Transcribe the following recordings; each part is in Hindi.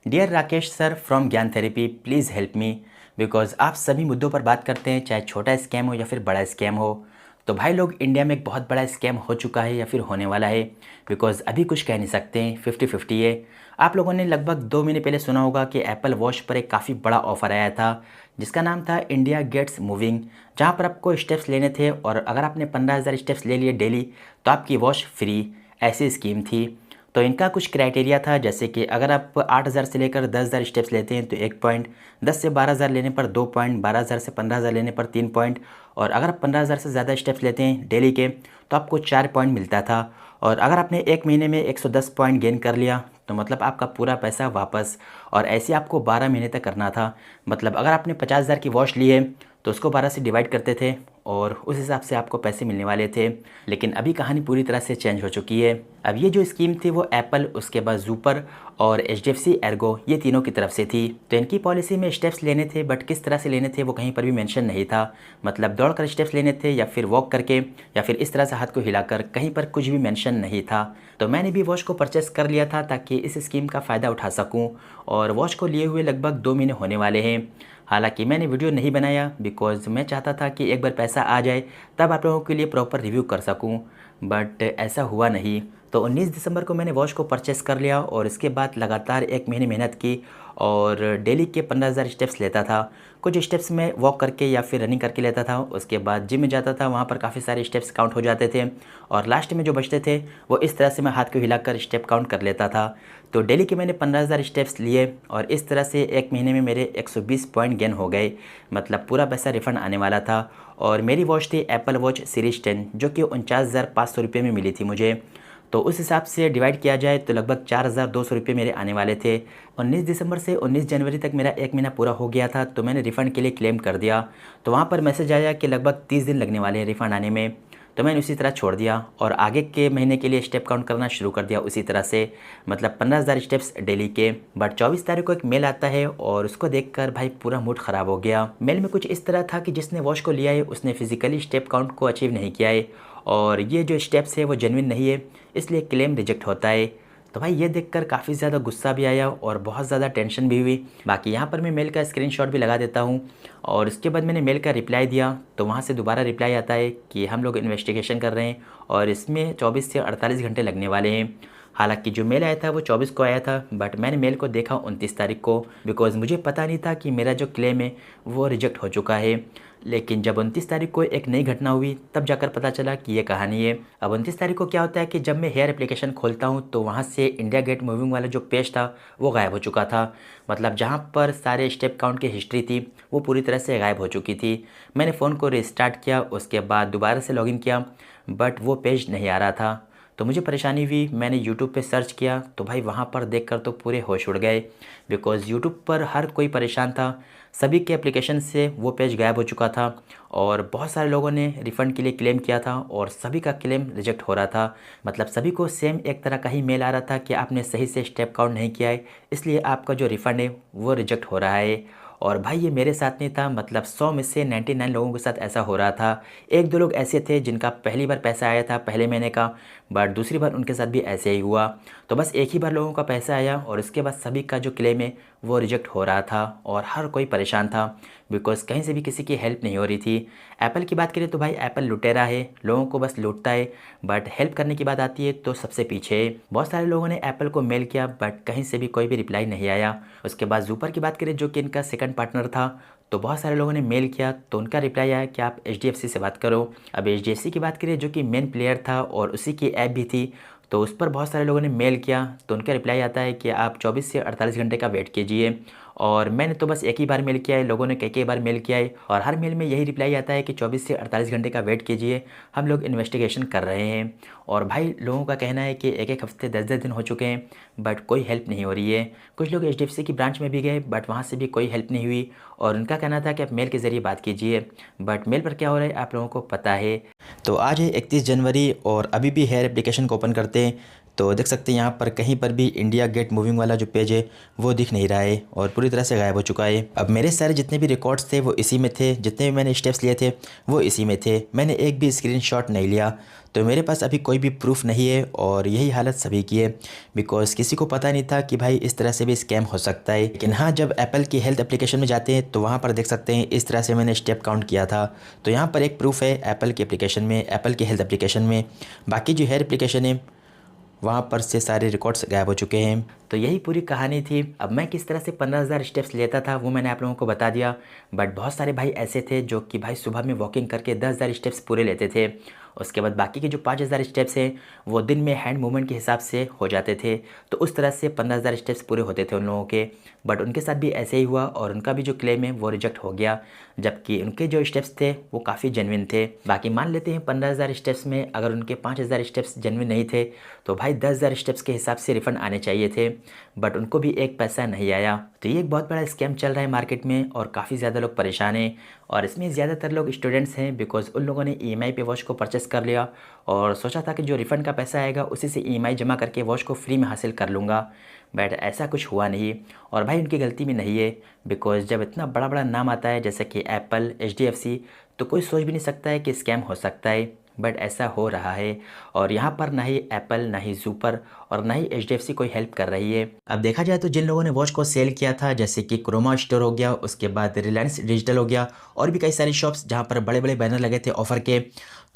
डियर राकेश सर फ्रॉम ज्ञान therapy, please help me because आप सभी मुद्दों पर बात करते हैं, चाहे छोटा स्कैम हो या फिर बड़ा स्कैम हो। तो भाई लोग, इंडिया में एक बहुत बड़ा स्कैम हो चुका है या फिर होने वाला है, बिकॉज़ अभी कुछ कह नहीं सकते हैं, 50-50 है। आप लोगों ने लगभग 2 महीने पहले सुना होगा कि एप्पल वॉच पर एक काफ़ी बड़ा ऑफ़र आया था, जिसका नाम था इंडिया गेट्स मूविंग, जहाँ पर आपको स्टेप्स लेने थे और अगर आपने 15,000 स्टेप्स ले लिए डेली तो आपकी वॉच फ्री। ऐसी स्कीम थी। तो इनका कुछ क्राइटेरिया था, जैसे कि अगर आप 8,000 से लेकर 10,000 स्टेप्स लेते हैं तो 1 पॉइंट, 10 से 12,000 लेने पर 2 पॉइंट, 12,000 से 15,000 लेने पर 3 पॉइंट, और अगर आप 15,000 से ज़्यादा स्टेप्स लेते हैं डेली के तो आपको 4 पॉइंट मिलता था। और अगर आपने एक महीने में 110 पॉइंट गेन कर लिया तो मतलब आपका पूरा पैसा वापस। और ऐसे आपको 12 महीने तक करना था। मतलब अगर आपने 50,000 की वॉच ली है तो उसको 12 से डिवाइड करते थे और उस हिसाब से आपको पैसे मिलने वाले थे। लेकिन अभी कहानी पूरी तरह से चेंज हो चुकी है। अब ये जो स्कीम थी वो एप्पल, उसके बाद ज़ूपर और एचडीएफसी एर्गो, ये तीनों की तरफ से थी। तो इनकी पॉलिसी में स्टेप्स लेने थे, बट किस तरह से लेने थे वो कहीं पर भी मेंशन नहीं था। मतलब दौड़ कर स्टेप्स लेने थे या फिर वॉक करके या फिर इस तरह से हाथ को हिलाकर, कहीं पर कुछ भी मेंशन नहीं था। तो मैंने भी वॉच को परचेस कर लिया था ताकि इस स्कीम का फ़ायदा उठा सकूँ। और वॉच को लिए हुए लगभग 2 महीने होने वाले हैं। हालांकि मैंने वीडियो नहीं बनाया बिकॉज़ मैं चाहता था कि एक बार पैसा आ जाए तब आप लोगों के लिए प्रॉपर रिव्यू कर सकूं, बट ऐसा हुआ नहीं। तो 19 दिसंबर को मैंने वॉच को परचेस कर लिया और इसके बाद लगातार 1 महीने मेहनत की और डेली के 15,000 स्टेप्स लेता था। कुछ स्टेप्स में वॉक करके या फिर रनिंग करके लेता था। उसके बाद जिम में जाता था, वहाँ पर काफ़ी सारे स्टेप्स काउंट हो जाते थे और लास्ट में जो बचते थे वो इस तरह से मैं हाथ को हिलाकर स्टेप काउंट कर लेता था। तो डेली के मैंने 15,000 स्टेप्स लिए और इस तरह से एक महीने में मेरे 120 पॉइंट गेन हो गए। मतलब पूरा पैसा रिफ़ंड आने वाला था। और मेरी वॉच थी एप्पल वॉच सीरीज़ 10, जो कि 49,500 रुपये में मिली थी मुझे। तो उस हिसाब से डिवाइड किया जाए तो लगभग 4,200 रुपये मेरे आने वाले थे। 19 दिसंबर से 19 जनवरी तक मेरा एक महीना पूरा हो गया था, तो मैंने रिफ़ंड के लिए क्लेम कर दिया। तो वहाँ पर मैसेज आया कि लगभग 30 दिन लगने वाले हैं रिफ़ंड आने में। तो मैंने उसी तरह छोड़ दिया और आगे के महीने के लिए स्टेप काउंट करना शुरू कर दिया उसी तरह से। मतलब 15,000 स्टेप्स डेली के। बट 24 तारीख को एक मेल आता है और उसको देखकर भाई पूरा मूड ख़राब हो गया। मेल में कुछ इस तरह था कि जिसने वॉच को लिया है उसने फिजिकली स्टेप काउंट को अचीव नहीं किया है और ये जो स्टेप्स है वो जेन्युइन नहीं है, इसलिए क्लेम रिजेक्ट होता है। तो भाई ये देखकर काफ़ी ज़्यादा गुस्सा भी आया और बहुत ज़्यादा टेंशन भी हुई। बाकी यहाँ पर मैं मेल का स्क्रीनशॉट भी लगा देता हूँ। और इसके बाद मैंने मेल का रिप्लाई दिया तो वहाँ से दोबारा रिप्लाई आता है कि हम लोग इन्वेस्टिगेशन कर रहे हैं और इसमें 24 से 48 घंटे लगने वाले हैं। हालांकि जो मेल आया था वो 24 को आया था, बट मैंने मेल को देखा 29 तारीख को, बिकॉज़ मुझे पता नहीं था कि मेरा जो क्लेम है वो रिजेक्ट हो चुका है। लेकिन जब 29 तारीख को एक नई घटना हुई तब जाकर पता चला कि ये कहानी है। अब 29 तारीख को क्या होता है कि जब मैं हेयर एप्लीकेशन खोलता हूँ तो वहाँ से इंडिया गेट मूविंग वाला जो पेज था वो गायब हो चुका था। मतलब जहाँ पर सारे स्टेप काउंट की हिस्ट्री थी वो पूरी तरह से गायब हो चुकी थी। मैंने फ़ोन को रिस्टार्ट किया, उसके बाद दोबारा से लॉगिन किया, बट वो पेज नहीं आ रहा था। तो मुझे परेशानी हुई। मैंने यूट्यूब पे सर्च किया तो भाई वहाँ पर देखकर तो पूरे होश उड़ गए, बिकॉज़ यूट्यूब पर हर कोई परेशान था। सभी के एप्लीकेशन से वो पेज गायब हो चुका था और बहुत सारे लोगों ने रिफ़ंड के लिए क्लेम किया था और सभी का क्लेम रिजेक्ट हो रहा था। मतलब सभी को सेम एक तरह का ही मेल आ रहा था कि आपने सही से स्टेप काउंट नहीं किया है, इसलिए आपका जो रिफ़ंड है वो रिजेक्ट हो रहा है। और भाई ये मेरे साथ नहीं था, मतलब 100 में से 99 लोगों के साथ ऐसा हो रहा था। एक दो लोग ऐसे थे जिनका पहली बार पैसा आया था पहले महीने का, बट दूसरी बार उनके साथ भी ऐसे ही हुआ। तो बस एक ही बार लोगों का पैसा आया और उसके बाद सभी का जो क्लेम है वो रिजेक्ट हो रहा था और हर कोई परेशान था, बिकॉज़ कहीं से भी किसी की हेल्प नहीं हो रही थी। एप्पल की बात करें तो भाई एप्पल लुटेरा है, लोगों को बस लूटता है, बट हेल्प करने की बात आती है तो सबसे पीछे है। बहुत सारे लोगों ने एप्पल को मेल किया बट कहीं से भी कोई भी रिप्लाई नहीं आया। उसके बाद ज़ूपर की बात करें जो कि इनका सेकंड पार्टनर था, तो बहुत सारे लोगों ने मेल किया तो उनका रिप्लाई आया कि आप एचडीएफसी से बात करो। अब एचडीएफसी की बात करें जो कि मेन प्लेयर था और उसी की ऐप भी थी, तो उस पर बहुत सारे लोगों ने मेल किया तो उनका रिप्लाई आता है कि आप 24 से 48 घंटे का वेट कीजिए। और मैंने तो बस एक ही बार मेल किया है, लोगों ने कई कई बार मेल किया है और हर मेल में यही रिप्लाई आता है कि 24 से 48 घंटे का वेट कीजिए, हम लोग इन्वेस्टिगेशन कर रहे हैं। और भाई लोगों का कहना है कि एक एक हफ्ते 10-10 दिन हो चुके हैं बट कोई हेल्प नहीं हो रही है। कुछ लोग एचडीएफसी की ब्रांच में भी गए बट वहाँ से भी कोई हेल्प नहीं हुई और उनका कहना था कि आप मेल के ज़रिए बात कीजिए, बट मेल पर क्या हो रहा है आप लोगों को पता है। तो आज है 31 जनवरी और अभी भी हेयर एप्लीकेशन को ओपन करते हैं तो देख सकते हैं यहाँ पर कहीं पर भी इंडिया गेट मूविंग वाला जो पेज है वो दिख नहीं रहा है और पूरी तरह से गायब हो चुका है। अब मेरे सारे जितने भी रिकॉर्ड्स थे वो इसी में थे, जितने भी मैंने स्टेप्स लिए थे वो इसी में थे, मैंने एक भी स्क्रीनशॉट नहीं लिया। तो मेरे पास अभी कोई भी प्रूफ नहीं है और यही हालत सभी की है, बिकॉज़ किसी को पता नहीं था कि भाई इस तरह से भी स्कैम हो सकता है। लेकिन हाँ, जब एप्पल की हेल्थ एप्लीकेशन में जाते हैं तो वहाँ पर देख सकते हैं इस तरह से मैंने स्टेप काउंट किया था। तो यहाँ पर एक प्रूफ है एप्पल की एप्लीकेशन में, एप्पल की हेल्थ एप्लीकेशन में। बाकी जो हेयर एप्लीकेशन है वहाँ पर से सारे रिकॉर्ड्स गायब हो चुके हैं। तो यही पूरी कहानी थी। अब मैं किस तरह से 15,000 स्टेप्स लेता था वो मैंने आप लोगों को बता दिया। बट बहुत सारे भाई ऐसे थे जो कि भाई सुबह में वॉकिंग करके 10,000 स्टेप्स पूरे लेते थे। उसके बाद बाकी के जो 5,000 स्टेप्स हैं वो दिन में हैंड मूवमेंट के हिसाब से हो जाते थे। तो उस तरह से 15,000 स्टेप्स पूरे होते थे उन लोगों के। बट उनके साथ भी ऐसे ही हुआ और उनका भी जो क्लेम है वो रिजेक्ट हो गया, जबकि उनके जो स्टेप्स थे वो काफ़ी जेन्युइन थे। बाकी मान लेते हैं 15,000 स्टेप्स में अगर उनके 5,000 स्टेप्स जेन्युइन नहीं थे तो भाई 10,000 स्टेप्स के हिसाब से रिफ़ंड आने चाहिए थे, बट उनको भी एक पैसा नहीं आया। तो ये एक बहुत बड़ा स्कैम चल रहा है मार्केट में और काफ़ी ज़्यादा लोग परेशान हैं। और इसमें ज़्यादातर लोग स्टूडेंट्स हैं, बिकॉज़ उन लोगों ने ईएमआई पे वॉच को परचेस कर लिया और सोचा था कि जो रिफ़ंड का पैसा आएगा उसी से ईएमआई जमा करके वॉच को फ्री में हासिल कर लूँगा। बट ऐसा कुछ हुआ नहीं और भाई उनकी गलती भी नहीं है, बिकॉज़ जब इतना बड़ा बड़ा नाम आता है जैसे कि एप्पल, एचडीएफसी, तो कोई सोच भी नहीं सकता है कि स्कैम हो सकता है। बट ऐसा हो रहा है और यहाँ पर ना ही एप्पल, ना ही ज़ूपर और ना ही एचडीएफसी कोई हेल्प कर रही है। अब देखा जाए तो जिन लोगों ने वॉच को सेल किया था जैसे कि क्रोमा स्टोर हो गया, उसके बाद रिलायंस डिजिटल हो गया और भी कई सारी शॉप्स जहाँ पर बड़े बड़े बैनर लगे थे ऑफ़र के,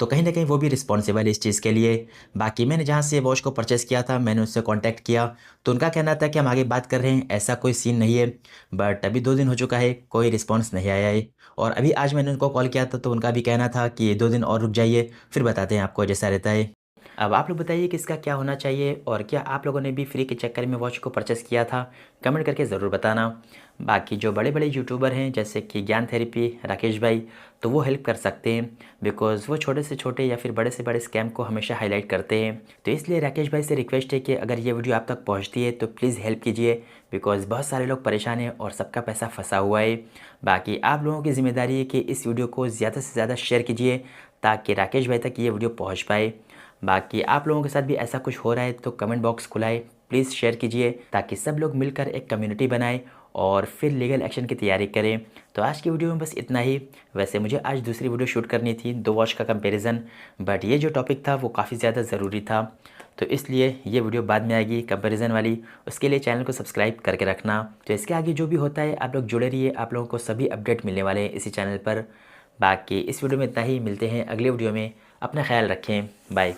तो कहीं ना कहीं वो भी रिस्पॉन्सिबल है इस चीज़ के लिए। बाकी मैंने जहाँ से वॉच को परचेज़ किया था मैंने उससे कांटेक्ट किया तो उनका कहना था कि हम आगे बात कर रहे हैं, ऐसा कोई सीन नहीं है। बट अभी 2 दिन हो चुका है, कोई रिस्पॉन्स नहीं आया है। और अभी आज मैंने उनको कॉल किया था तो उनका भी कहना था कि 2 दिन और रुक जाइए, फिर बताते हैं आपको जैसा रहता है। अब आप लोग बताइए कि इसका क्या होना चाहिए और क्या आप लोगों ने भी फ्री के चक्कर में वॉच को परचेस किया था? कमेंट करके ज़रूर बताना। बाकी जो बड़े बड़े यूट्यूबर हैं जैसे कि ज्ञान थेरेपी, राकेश भाई, तो वो हेल्प कर सकते हैं, बिकॉज़ वो छोटे से छोटे या फिर बड़े से बड़े स्कैम को हमेशा हाईलाइट करते हैं। तो इसलिए राकेश भाई से रिक्वेस्ट है कि अगर ये वीडियो आप तक पहुंचती है तो प्लीज़ हेल्प कीजिए, बिकॉज़ बहुत सारे लोग परेशान हैं और सबका पैसा फंसा हुआ है। बाकी आप लोगों की जिम्मेदारी है कि इस वीडियो को ज़्यादा से ज़्यादा शेयर कीजिए ताकि राकेश भाई तक ये वीडियो पहुँच पाए। बाकी आप लोगों के साथ भी ऐसा कुछ हो रहा है तो कमेंट बॉक्स खुला है, प्लीज़ शेयर कीजिए ताकि सब लोग मिलकर एक कम्युनिटी बनाएं और फिर लीगल एक्शन की तैयारी करें। तो आज की वीडियो में बस इतना ही। वैसे मुझे आज दूसरी वीडियो शूट करनी थी 2 वॉच का कंपैरिजन, बट ये जो टॉपिक था वो काफ़ी ज़्यादा ज़रूरी था, तो इसलिए ये वीडियो बाद में आएगी कंपैरिजन वाली। उसके लिए चैनल को सब्सक्राइब करके रखना। तो इसके आगे जो भी होता है आप लोग जुड़े रहिए, आप लोगों को सभी अपडेट मिलने वाले हैं इसी चैनल पर। बाकी इस वीडियो में इतना ही, मिलते हैं अगले वीडियो में। अपना ख्याल रखें, बाय।